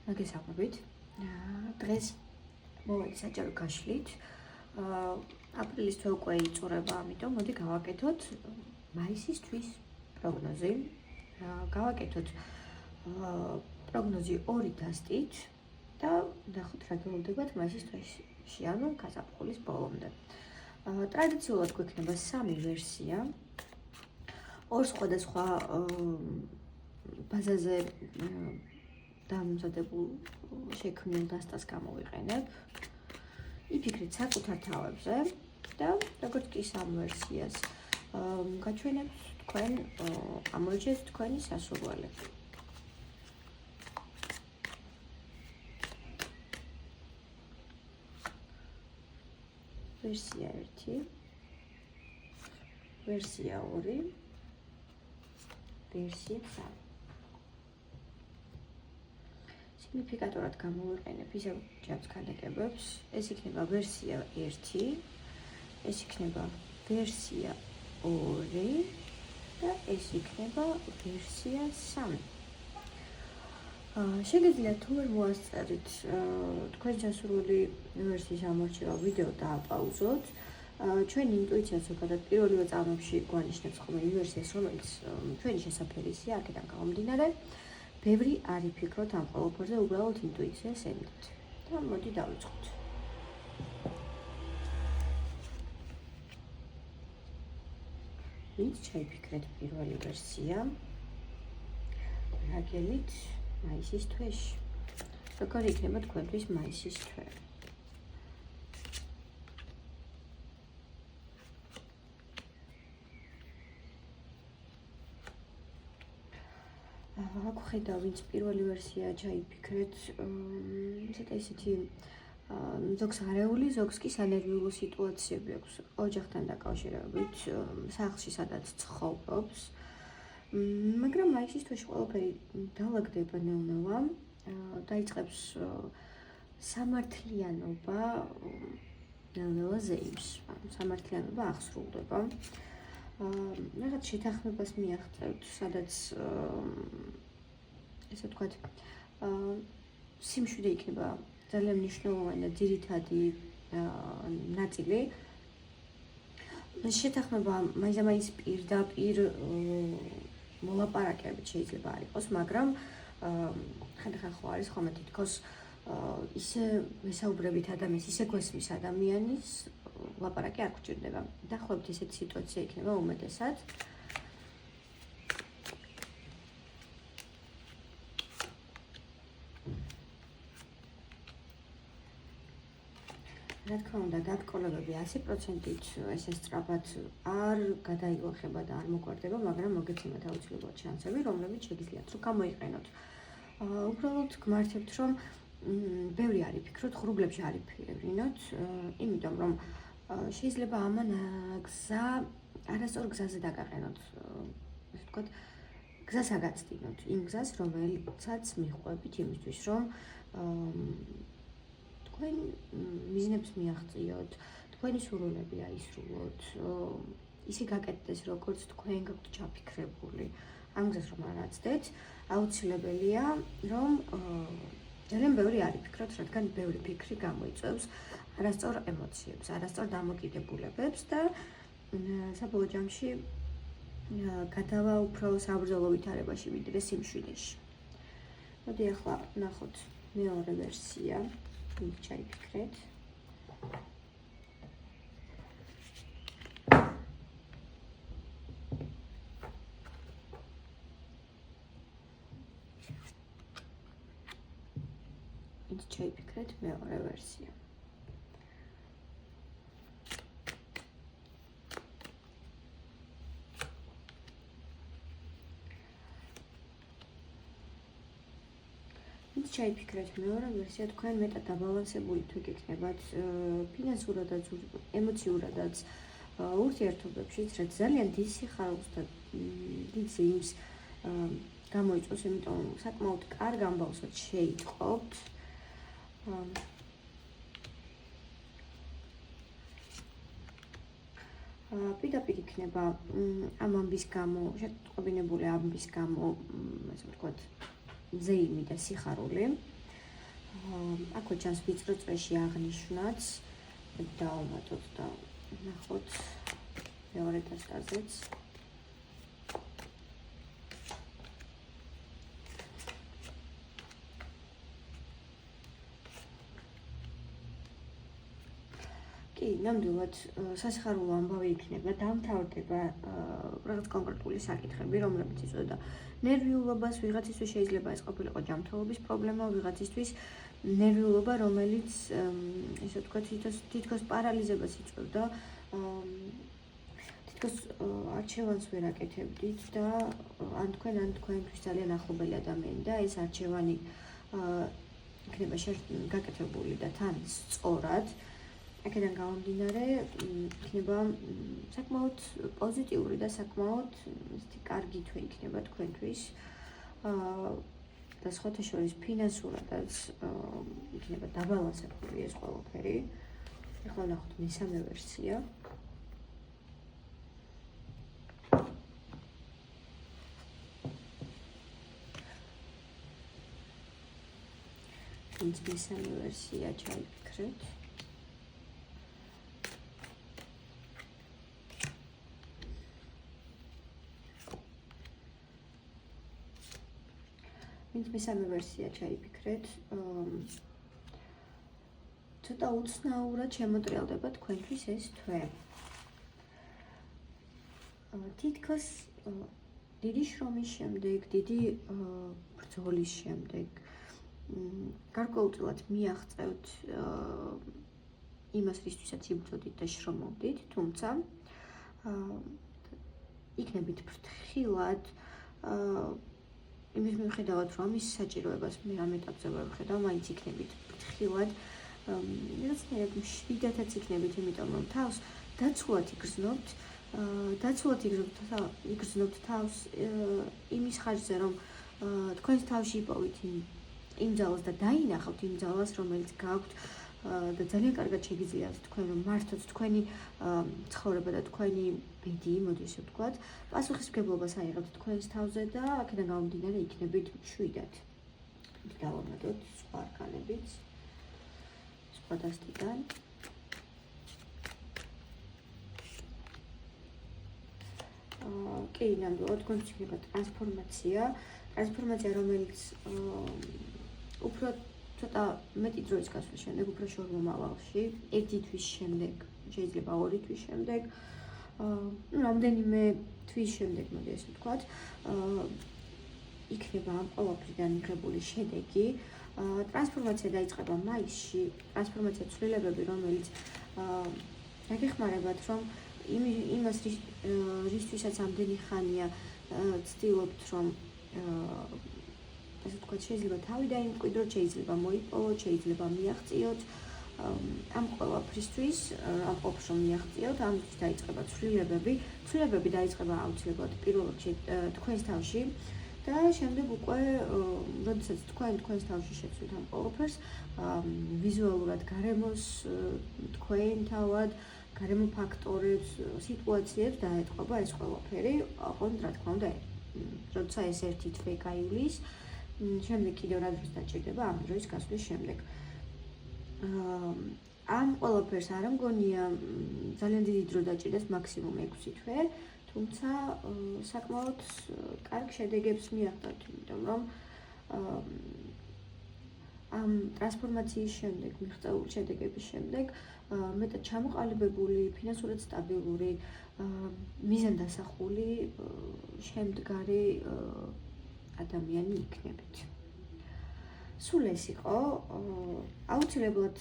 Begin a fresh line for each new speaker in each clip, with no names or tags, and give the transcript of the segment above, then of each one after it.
მოგესალმებით. დღეს მოვალ საჯარო გაშლით. აპრილის თვე უკვე იწურება, ამიტომ მოდი გავაკეთოთ მაისის თვის პროგნოზი. გავაკეთოთ პროგნოზი 2 დასტით და ნახოთ რა გეუბნებათ მაისის თვეში, ანუ გაზაფხულის ბოლომდე. ტრადიციულად გვექნება 3 ვერსია. ორ სხვადასხვა ბაზაზე დამზადებულ შექმნილ დასტას გამოვიყენებ. იფიქრეთ საკუთარ თავებზე და როგორც კი 3 ვერსიას გაჩვენებთ თქვენ, ამოიჩენთ თქვენი სასურველი. ვერსია 1, ვერსია 2, ვერსია 3. სიგნიფიკატორად გამოვიყენებ ისევ ჯამს ქანდაკებებს. ეს იქნება ვერსია 1, ეს იქნება ვერსია 2 და ეს იქნება ვერსია 3. შეგიძლიათ თუ ვერ მოასწარით თქვენ შესურველი ვერსიის ამორჩევა ვიდეო დააპაუზოთ. ჩვენი ინტუიცია ზოგადად პირველივე წამებში გვანიშნებს ხოლმე ვერსიას, რომელიც ჩვენი შესაფერისია, აქედან გამომდინარე. ბევრი არ იფიქროთ ამ ყველაფერზე, უბრალოდ ინტუიციას ემდით. და მოდი დავიწყოთ. ვინც ჩაიფიქრეთ პირველი ვერსია, რაგელით მაისის თვეში. როგორ იქნება თქვენთვის მაისის თვე? აქ ხედავ, ვინც პირველი ვერსია ჩაიფიქრეთ, ცოტა ისეთი ზოგს არეული, ზოგს კი სანერვიულო სიტუაციები აქვს ოჯახთან დაკავშირებით, სახლში სადაც ცხოვრობს. მაგრამ მაისის თვეში ყველაფერი დაალაგდება ნელ-ნელა, დაიწყებს სამართლიანობა ნელ-ნელა ზეიმს, სამართლიანობა აღსრულდება. რაღაც შეთანხმებას მიაღწევთ, სადაც ესე ვთქვათ, სიმშვიდე იქნება ძალიან მნიშვნელოვანი და ძირითადი ნაწილი. შეთანხმება მაინც პირდაპირ მოლაპარაკებით შეიძლება არ იყოს, მაგრამ ხანდახან ხო არის ხოლმე თითქოს ისე ვესაუბრებით ადამიანს, ისე გვესმის ადამიანის ლაპარაკი არ გვჭირდება. დაახლოებით ესეთი სიტუაცია იქნება უმეტესად. რა თქმა უნდა, დაკოლებები 100%-ით ესე სწრაფად არ გადაიგოხება და არ მოგვარდება, მაგრამ მოგეცემათ აუცილებლად შანსები, რომლებიც შეგიძლიათ რომ გამოიყენოთ. უბრალოდ გმართებთ, რომ ბევრი არ იფიქროთ, ღრუბლებში არ იფიქრინოთ, იმიტომ რომ შეიძლება ამან გზა არასწორ გზაზე დაგაყენოთ, ასე ვთქვათ, გზას აგაცდინოთ, იმ გზას, რომელიცაც მიჰყვებით იმისთვის, რომ თქვენ მიზნებს მიაღწიოთ, თქვენი სურვილები აისრულოთ, ისე გაკეთდეს, როგორც თქვენ გაქვთ ჩაფიქრებული. ამ გზას რომ არ აცდეთ, აუცილებელია, რომ ძალიან ბევრი არ იფიქროთ, რადგან ბევრი ფიქრი გამოიწვევს არასწორ ემოციებს, არასწორ დამოკიდებულებებს და საბოლოო ჯამში გადავა უფრო საბრძოლო ვითარებაში, ვიდრე სიმშვიდეში. მოდი ახლა ნახოთ მეორე ვერსია, ვინც ჩაიფიქრეთ. ვინც ჩაიფიქრეთ მეორე ვერსია. ჩაიფიქრეთ მეორე ვერსია, თქვენ მეტად დაბალანსებული თვე გექნებათ ფინანსურადაც, ემოციურადაც, ურთიერთობებშიც, რაც ძალიან დიდ სიხარულს და დიდ ზეიმს გამოიწვევს, იმიტომ საკმაოდ კარგ ამბავსაც შეიტყობთ. პირდაპირ იქნება ამ ამბის გამო, შეტყობინებული ამბის გამო, ასე ვთქვათ, ზეიმი და სიხარული. აქვე ჩანს ვიწრო წრეში აღნიშვნაც. დავამატოთ და ნახოთ მეორე დასტაზეც. კი, ნამდვილად სასიხარულო ამბავი იქნება, დამთავრდება რაღაც კონკრეტული საკითხები, რომლებიც იწვევდა ნერვიულობას, ვიღაცისთვის შეიძლება ეს ყოფილიყო ჯანმრთელობის პრობლემა, ვიღაცისთვის ნერვიულობა, რომელიც ესე ვთქვათ, თითქოს პარალიზებას იწვევდა, თითქოს არჩევანს ვერ აკეთებდით და ან თქვენთვის ძალიან ახლობელი ადამიანი და ეს არჩევანი იქნება გაკეთებული და თან სწორად. აქედან გამომდინარე, იქნება საკმაოდ პოზიტიური და საკმაოდ კარგი თვე იქნება თქვენთვის. და სხვათა შორის ფინანსურადაც იქნება დაბალანსებული ეს ყველაფერი. ახლა ნახოთ მესამე ვერსია. მესამე ვერსია ჩაიფიქრეთ. მესამე ვერსია ჩაიფიქრეთ. ცოტა უცნაურად შემოტრიალდება თქვენთვის ეს თვე. თითქოს დიდი შრომის შემდეგ, დიდი ბრძოლის შემდეგ გარკვეულწილად მიაღწევთ იმას, რისთვისაც იბრძოდით და შრომობდით, თუმცა იქნებით ფრთხილად იმის მიუხედავად, რომ ამის საჭიროებას მე ამ ეტაპზე ვერ ვხედავ, მაინც იქნებით ფრთხილად, რაღაცნაირად მშვიდათაც იქნებით, იმიტომ რომ თავს დაცულად იგრძნობთ თავს იმის ხარჯზე, რომ თქვენს თავში იპოვით იმ ძალას და დაინახავთ იმ ძალას, რომელიც გაქვთ და ძალიან კარგად შეგიძლიათ თქვენ რომ მართოთ თქვენი ცხოვრება და თქვენი ბედი, მოდი ესე ვთქვათ, პასუხისმგებლობას აიღებთ თქვენს თავზე და აქედან გამომდინარე იქნებით მშვიდად. დავამატოთ სხვა არკანებიც, სხვა დასტიდან. კი, ნამდვილად თქვენთვის იქნება ტრანსფორმაცია, რომელიც უფრო ცოტა მეტი დროის გასვლის შემდეგ, უფრო შორ მომავალში, ერთი თვის შემდეგ, შეიძლება 2 თვის შემდეგ, რამდენიმე თვის შემდეგ, მოდი ესე ვთქვათ, იქნება ამ ყველაფრიდან მიღებული შედეგი. ტრანსფორმაცია დაიწყება მაისში, ტრანსფორმაცია ცვლილებები, რომელიც დაგეხმარებათ, რომ იმას რისთვისაც ამდენი ხანია ცდილობთ, რომ ასე ვთქვათ, შეიძლება თავი დაიმკვიდროთ, შეიძლება მოიპოვოთ, შეიძლება მიაღწიოთ. ამ ყველაფრისთვის, ამ ყოფს რომ მიაღწიოთ, ამისთვის დაიწყება ცვლილებები. ცვლილებები დაიწყება აუცილებლად პირველ რიგში თქვენს თავში და შემდეგ უკვე, როდესაც თქვენს თავში შეცვლით ამ ყველაფერს, ვიზუალურად გარემოს თქვენ თავად, გარემო ფაქტორებს, სიტუაციებს დაეთყობა ეს ყველაფერი, ოღონდ რა თქმა უნდა, როცა ეს ერთი თვე გაივლის, შემდეგ კიდევ რა დროს დაჭირდება ამ დროის გასვლის შემდეგ. ამ ყველაფერს არ მგონია ძალიან დიდი დრო დაჭირდეს მაქსიმუმ 6 თვე, თუმცა საკმაოდ კარგ შედეგებს მიაღწევთ, იმიტომ რომ ამ ტრანსფორმაციის შემდეგ, მიღწეული შედეგების შემდეგ, მეტად ჩამოყალიბებული, ფინანსურად სტაბილური, მიზანდასახული, შემდგარი ადამიანი იქნებით. სულ ეს იყო, აუცილებლად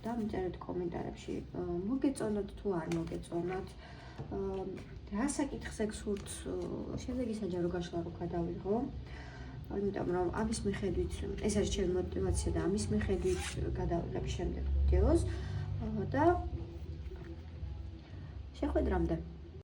დამწერეთ კომენტარებში, მოგეწონათ თუ არ მოგეწონათ, რა საკითხზე გსურთ შემდეგი საჯარო გაშლა რო გადავიღო, იმიტომ რომ ამის მიხედვით, ეს არის ჩემი мотиваცია და ამის მიხედვით გადავიღებ შემდეგ ვიდეოს და შეხვედრამდე.